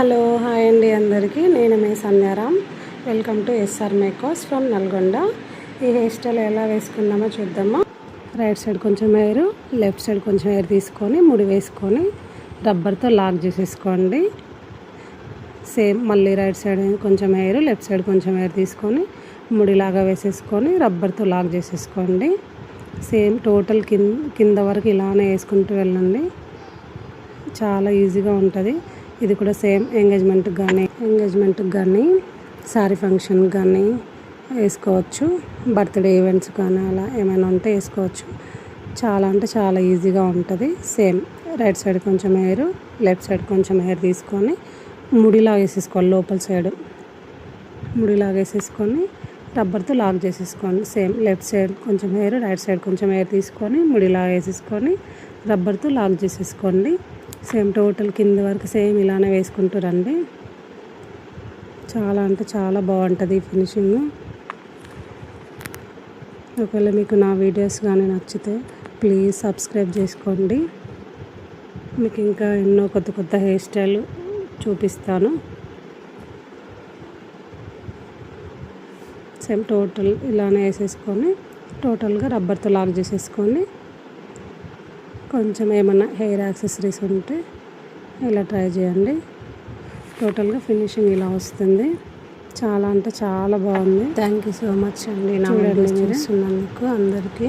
Hello hi అండి అందరికీ. నేను మీ Sandhyaram. Welcome to SR makers from Nalgonda. ఈ హెయిర్ స్టైల్ ఎలా వేసుకుందామో చూద్దామా. రైట్ సైడ్ కొంచెం హెయిర్, లెఫ్ట్ సైడ్ కొంచెం హెయిర్ తీసుకొని ముడి వేసుకొని రబ్బర్తో లాక్ చేసేసుకోండి. సేమ్ మళ్ళీ రైట్ సైడ్ కొంచెం హెయిర్, లెఫ్ట్ సైడ్ కొంచెం హెయిర్ తీసుకొని ముడిలాగా వేసేసుకొని రబ్బర్తో లాక్ చేసేసుకోండి. సేమ్ టోటల్ కింద వరకు ఇలానే వేసుకుంటూ వెళ్ళండి. చాలా ఈజీగా ఉంటుంది. ఇది కూడా సేమ్ ఎంగేజ్మెంట్కి కానీ శారీ ఫంక్షన్ కానీ వేసుకోవచ్చు. బర్త్డే ఈవెంట్స్ కానీ అలా ఏమైనా ఉంటే వేసుకోవచ్చు. చాలా అంటే చాలా ఈజీగా ఉంటుంది. సేమ్ రైట్ సైడ్ కొంచెం హెయిర్, లెఫ్ట్ సైడ్ కొంచెం హెయిర్ తీసుకొని ముడిలాగా వేసేసుకోవాలి. లోపల సైడ్ ముడిలాగా వేసేసుకొని రబ్బర్తో లాక్ చేసేసుకోండి. సేమ్ లెఫ్ట్ సైడ్ కొంచెం హెయిర్, రైట్ సైడ్ కొంచెం హెయిర్ తీసుకొని ముడిలాగా వేసేసుకొని రబ్బర్తో లాక్ చేసేసుకోండి. సేమ్ టోటల్ కింద వరకు సేమ్ ఇలానే వేసుకుంటూ రండి. చాలా అంటే చాలా బాగుంటుంది ఈ ఫినిషింగ్. ఒకవేళ మీకు నా వీడియోస్ కానీ నచ్చితే ప్లీజ్ సబ్స్క్రైబ్ చేసుకోండి. మీకు ఇంకా ఎన్నో కొత్త హెయిర్ స్టైల్ చూపిస్తాను. సేమ్ టోటల్ ఇలానే వేసేసుకొని టోటల్గా రబ్బర్తో లాక్ చేసేసుకొని కొంచెం ఏమన్నా హెయిర్ యాక్సెసరీస్ ఉంటే ఇలా ట్రై చేయండి. టోటల్గా ఫినిషింగ్ ఇలా వస్తుంది. చాలా అంటే చాలా బాగుంది. థ్యాంక్ యూ సో మచ్ అండి నా వీడియోస్ చూస్తున్నందుకు అందరికీ.